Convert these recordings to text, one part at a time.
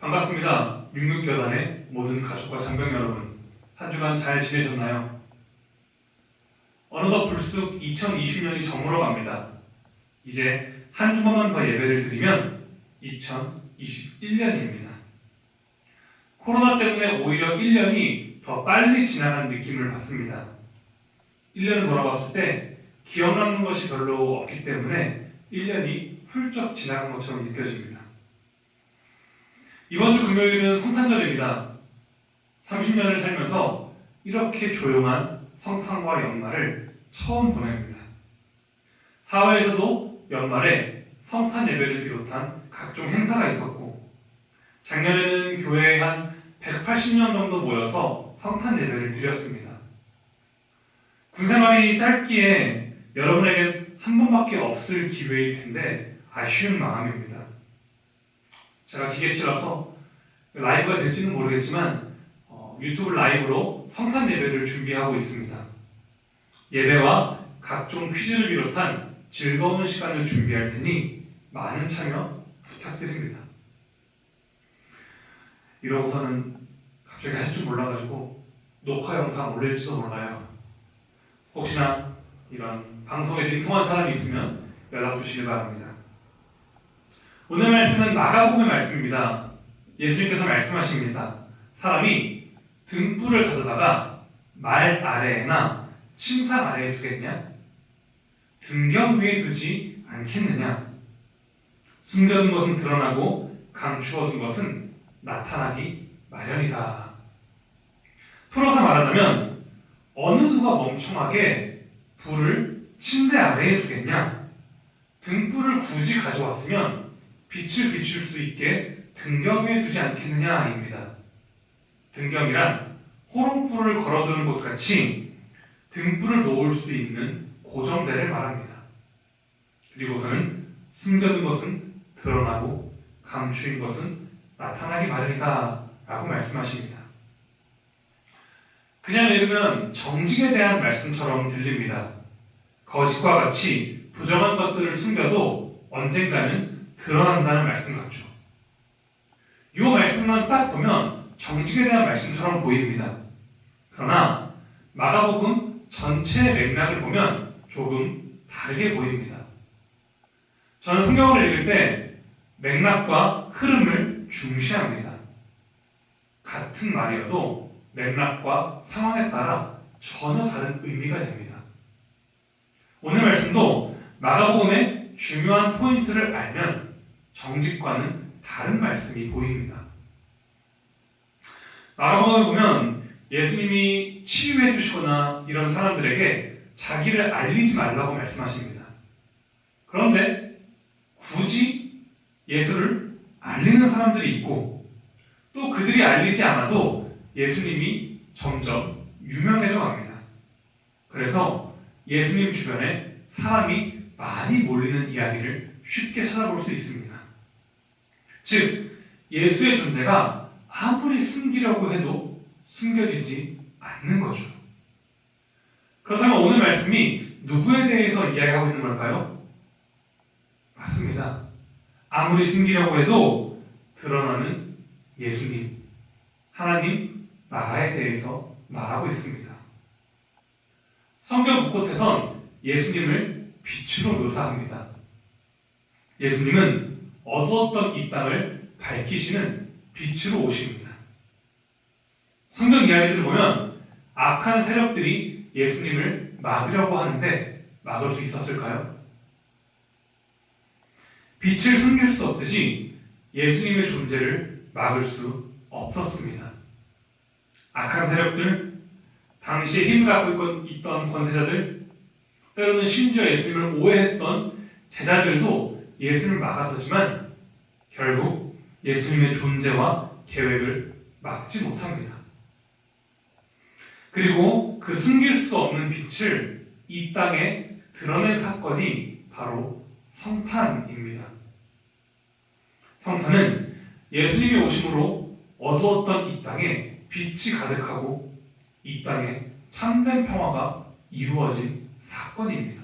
반갑습니다. 66여단의 모든 가족과 장병 여러분, 한 주간 잘 지내셨나요? 어느덧 불쑥 2020년이 저물어 갑니다. 이제 한 주만만 더 예배를 드리면 2021년입니다. 코로나 때문에 오히려 1년이 더 빨리 지나간 느낌을 받습니다. 1년 돌아봤을 때 기억 남는 것이 별로 없기 때문에 1년이 훌쩍 지나간 것처럼 느껴집니다. 이번 주 금요일은 성탄절입니다. 30년을 살면서 이렇게 조용한 성탄과 연말을 처음 보냅니다. 사회에서도 연말에 성탄 예배를 비롯한 각종 행사가 있었고, 작년에는 교회에 한 180명 정도 모여서 성탄 예배를 드렸습니다. 군생활이 짧기에 여러분에겐 한 번밖에 없을 기회일 텐데 아쉬운 마음입니다. 제가 기계치라서 라이브가 될지는 모르겠지만 유튜브 라이브로 성탄 예배를 준비하고 있습니다. 예배와 각종 퀴즈를 비롯한 즐거운 시간을 준비할 테니 많은 참여 부탁드립니다. 이러고서는 갑자기 할 줄 몰라가지고 녹화 영상 올릴지도 몰라요. 혹시나 이런 방송에 능통한 사람이 있으면 연락 주시기 바랍니다. 오늘 말씀은 마가복음의 말씀입니다. 예수님께서 말씀하십니다. 사람이 등불을 가져다가 말 아래나 침상 아래에 두겠냐? 등경 위에 두지 않겠느냐? 숨겨둔 것은 드러나고 감추어둔 것은 나타나기 마련이다. 풀어서 말하자면 어느 누가 멍청하게 불을 침대 아래에 두겠냐? 등불을 굳이 가져왔으면 빛을 비출 수 있게 등경 위에 두지 않겠느냐입니다. 등경이란 호롱불을 걸어두는 것 같이 등불을 놓을 수 있는 고정대를 말합니다. 그리고서는 숨겨둔 것은 드러나고 감추인 것은 나타나기 마련이다 라고 말씀하십니다. 그냥 읽으면 정직에 대한 말씀처럼 들립니다. 거짓과 같이 부정한 것들을 숨겨도 언젠가는 드러난다는 말씀 같죠. 이 말씀만 딱 보면 정직에 대한 말씀처럼 보입니다. 그러나 마가복음 전체의 맥락을 보면 조금 다르게 보입니다. 저는 성경을 읽을 때 맥락과 흐름을 중시합니다. 같은 말이어도 맥락과 상황에 따라 전혀 다른 의미가 됩니다. 오늘 말씀도 마가복음의 중요한 포인트를 알면 정직과는 다른 말씀이 보입니다. 마가복음을 보면 예수님이 치유해 주시거나 이런 사람들에게 자기를 알리지 말라고 말씀하십니다. 그런데 굳이 예수를 알리는 사람들이 있고 또 그들이 알리지 않아도 예수님이 점점 유명해져 갑니다. 그래서 예수님 주변에 사람이 많이 몰리는 이야기를 쉽게 찾아볼 수 있습니다. 즉, 예수의 존재가 아무리 숨기려고 해도 숨겨지지 않는 거죠. 그렇다면 오늘 말씀이 누구에 대해서 이야기하고 있는 걸까요? 맞습니다. 아무리 숨기려고 해도 드러나는 예수님, 하나님 나라에 대해서 말하고 있습니다. 성경 곳곳에선 예수님을 빛으로 묘사합니다. 예수님은 어두웠던 이 땅을 밝히시는 빛으로 오십니다. 성경 이야기를 보면 악한 세력들이 예수님을 막으려고 하는데 막을 수 있었을까요? 빛을 숨길 수 없듯이 예수님의 존재를 막을 수 없었습니다. 악한 세력들, 당시에 힘을 갖고 있던 권세자들, 때로는 심지어 예수님을 오해했던 제자들도 예수님을 막았었지만 결국 예수님의 존재와 계획을 막지 못합니다. 그리고 그 숨길 수 없는 빛을 이 땅에 드러낸 사건이 바로 성탄입니다. 성탄은 예수님이 오심으로 어두웠던 이 땅에 빛이 가득하고 이 땅에 참된 평화가 이루어진 사건입니다.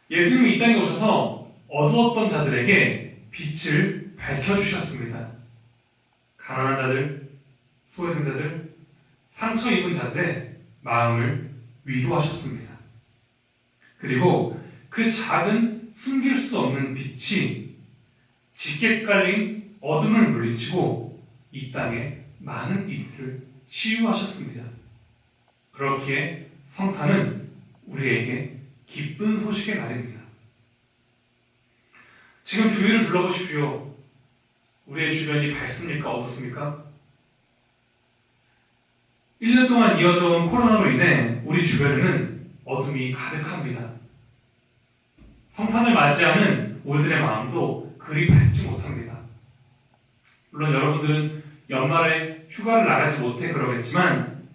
예수님이 이 땅에 오셔서 어두웠던 자들에게 빛을 밝혀주셨습니다. 가난한 자들, 소외된 자들, 상처 입은 자들의 마음을 위로하셨습니다. 그리고 그 작은 숨길 수 없는 빛이 짙게 깔린 어둠을 물리치고 이 땅에 많은 이들을 치유하셨습니다. 그렇기에 성탄은 우리에게 기쁜 소식의 날입니다. 지금 주위를 둘러보십시오. 우리의 주변이 밝습니까? 어둡습니까? 1년 동안 이어져 온 코로나로 인해 우리 주변에는 어둠이 가득합니다. 성탄을 맞이하는 우리들의 마음도 그리 밝지 못합니다. 물론 여러분들은 연말에 휴가를 나가지 못해 그러겠지만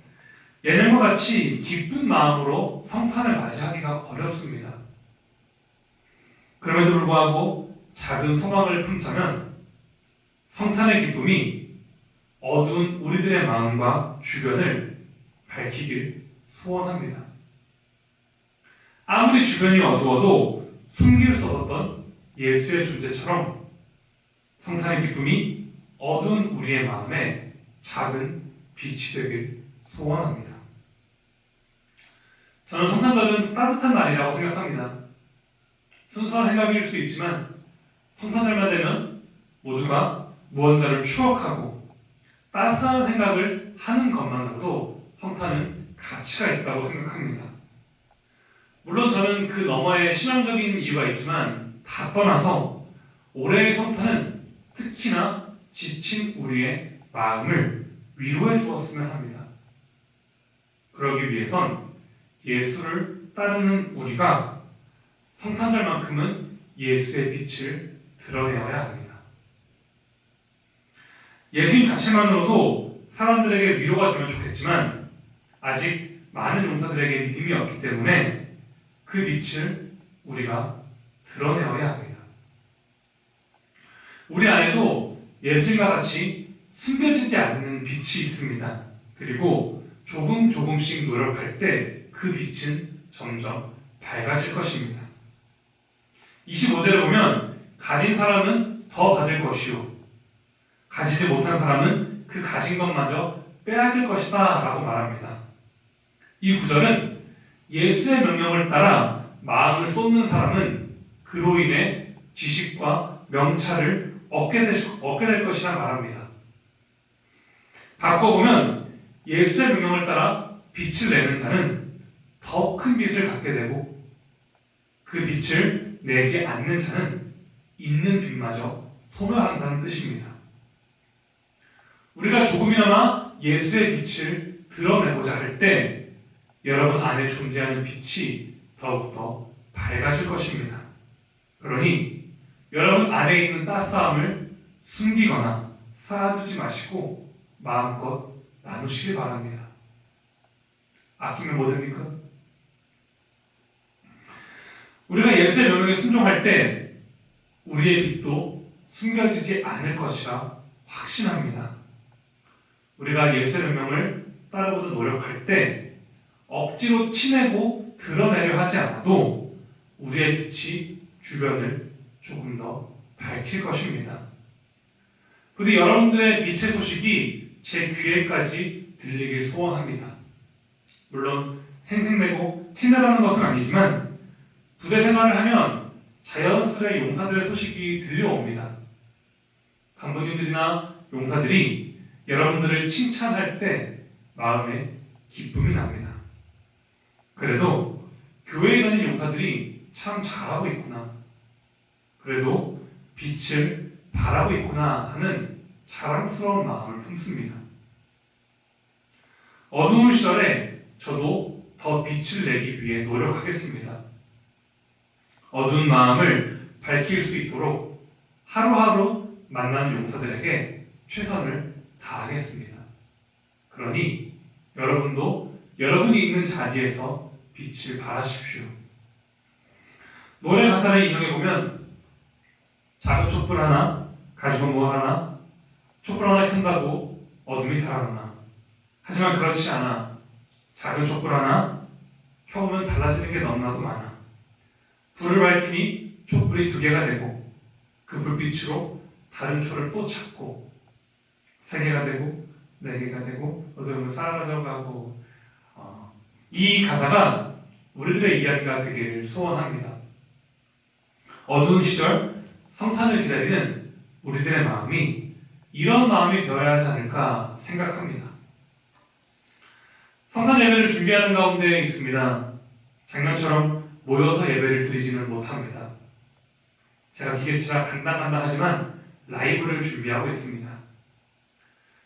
예년과 같이 기쁜 마음으로 성탄을 맞이하기가 어렵습니다. 그럼에도 불구하고 작은 소망을 품자면 성탄의 기쁨이 어두운 우리들의 마음과 주변을 밝히길 소원합니다. 아무리 주변이 어두워도 숨길 수 없었던 예수의 존재처럼 성탄의 기쁨이 어두운 우리의 마음에 작은 빛이 되길 소원합니다. 저는 성탄절은 따뜻한 날이라고 생각합니다. 순수한 생각일 수 있지만 성탄절만 되면 모두가 무언가를 추억하고 따스한 생각을 하는 것만으로도 성탄은 가치가 있다고 생각합니다. 물론 저는 그 너머에 신앙적인 이유가 있지만 다 떠나서 올해의 성탄은 특히나 지친 우리의 마음을 위로해 주었으면 합니다. 그러기 위해선 예수를 따르는 우리가 성탄절만큼은 예수의 빛을 드러내어야 합니다. 예수님 자체만으로도 사람들에게 위로가 되면 좋겠지만 아직 많은 용사들에게 믿음이 없기 때문에 그 빛을 우리가 드러내어야 합니다. 우리 안에도 예수님과 같이 숨겨지지 않는 빛이 있습니다. 그리고 조금씩 노력할 때 그 빛은 점점 밝아질 것입니다. 25절에 보면 가진 사람은 더 받을 것이요 가지지 못한 사람은 그 가진 것마저 빼앗길 것이다 라고 말합니다. 이 구절은 예수의 명령을 따라 마음을 쏟는 사람은 그로 인해 지식과 명찰을 얻게 될 것이라 말합니다. 바꿔보면 예수의 명령을 따라 빛을 내는 자는 더 큰 빛을 갖게 되고 그 빛을 내지 않는 자는 있는 빛마저 소멸한다는 뜻입니다. 우리가 조금이나마 예수의 빛을 드러내고자 할 때 여러분 안에 존재하는 빛이 더욱더 밝아질 것입니다. 그러니 여러분 안에 있는 따스함을 숨기거나 쌓아두지 마시고 마음껏 나누시길 바랍니다. 아끼면 뭐 됩니까? 우리가 예수의 명령에 순종할 때 우리의 빛도 숨겨지지 않을 것이라 확신합니다. 우리가 예수의 명령을 따르고자 노력할 때 억지로 티내고 드러내려 하지 않아도 우리의 빛이 주변을 조금 더 밝힐 것입니다. 부디 여러분들의 빛의 소식이 제 귀에까지 들리길 소원합니다. 물론 생색내고 티내라는 것은 아니지만 부대 생활을 하면 자연스레 용사들의 소식이 들려옵니다. 간부님들이나 용사들이 여러분들을 칭찬할 때 마음에 기쁨이 납니다. 그래도 교회에 다니는 용사들이 참 잘하고 있구나. 그래도 빛을 발하고 있구나 하는 자랑스러운 마음을 품습니다. 어두운 시절에 저도 더 빛을 내기 위해 노력하겠습니다. 어두운 마음을 밝힐 수 있도록 하루하루 만나는 용사들에게 최선을 다하겠습니다. 그러니 여러분도 여러분이 있는 자리에서 빛을 발하십시오. 노래 가사를 인용해보면 작은 촛불 하나 가지고 뭐 하나 촛불 하나 켠다고 어둠이 살아나나 하지만 그렇지 않아. 작은 촛불 하나 켜보면 달라지는 게 너무나도 많아. 불을 밝히니 촛불이 2개가 되고 그 불빛으로 다른 초를 또 찾고 3개가 되고 4개가 되고 어둠은 사라져 가고 이 가사가 우리들의 이야기가 되기를 소원합니다. 어두운 시절 성탄을 기다리는 우리들의 마음이 이런 마음이 되어야 하지 않을까 생각합니다. 성탄 예배를 준비하는 가운데 있습니다. 작년처럼 모여서 예배를 드리지는 못합니다. 제가 기계치라 간당간당 하지만 라이브를 준비하고 있습니다.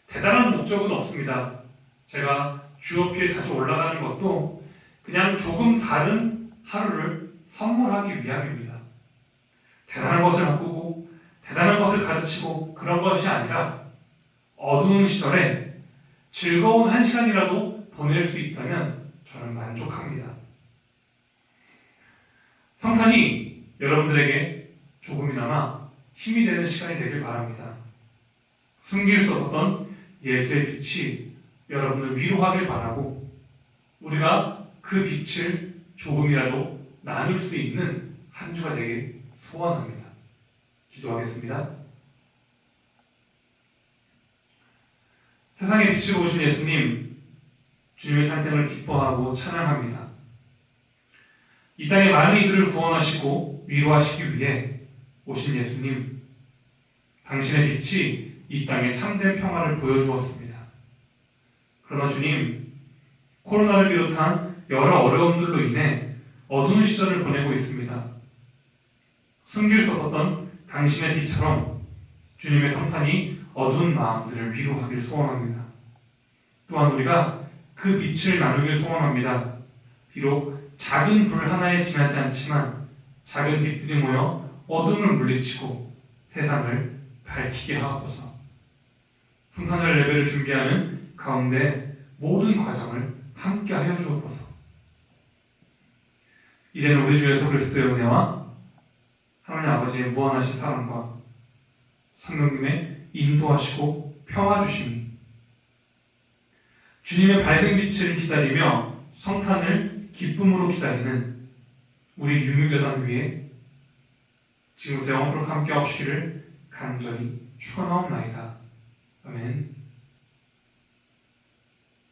대단한 목적은 없습니다. 제가 주어피에 자주 올라가는 것도 그냥 조금 다른 하루를 선물하기 위함입니다. 대단한 것을 바꾸고 대단한 것을 가르치고 그런 것이 아니라 어두운 시절에 즐거운 한 시간이라도 보낼 수 있다면 저는 만족합니다. 성탄이 여러분들에게 조금이나마 힘이 되는 시간이 되길 바랍니다. 숨길 수 없었던 예수의 빛이 여러분을 위로하길 바라고 우리가 그 빛을 조금이라도 나눌 수 있는 한 주가 되길 소원합니다. 기도하겠습니다. 세상에 빛을 보신 예수님, 주님의 탄생을 기뻐하고 찬양합니다. 이 땅의 많은 이들을 구원하시고 위로하시기 위해 오신 예수님, 당신의 빛이 이 땅에 참된 평화를 보여주었습니다. 그러나 주님, 코로나를 비롯한 여러 어려움들로 인해 어두운 시절을 보내고 있습니다. 숨길 수 없었던 당신의 빛처럼 주님의 성탄이 어두운 마음들을 위로하길 소원합니다. 또한 우리가 그 빛을 나누길 소원합니다. 비록 작은 불 하나에 지나지 않지만 작은 빛들이 모여 어둠을 물리치고 세상을 밝히게 하옵소서. 성탄절 예배를 준비하는 가운데 모든 과정을 함께 하여 주옵소서. 이제는 우리 주 예수 그리스도의 은혜와 하나님 아버지의 무한하신 사랑과 성령님의 인도하시고 평화 주심이 주님의 밝은 빛을 기다리며 성탄을 기쁨으로 기다리는 우리 유유교단 위에 지금부터 영원토록 함께 하시기를 간절히 축원하옵나이다. 아멘.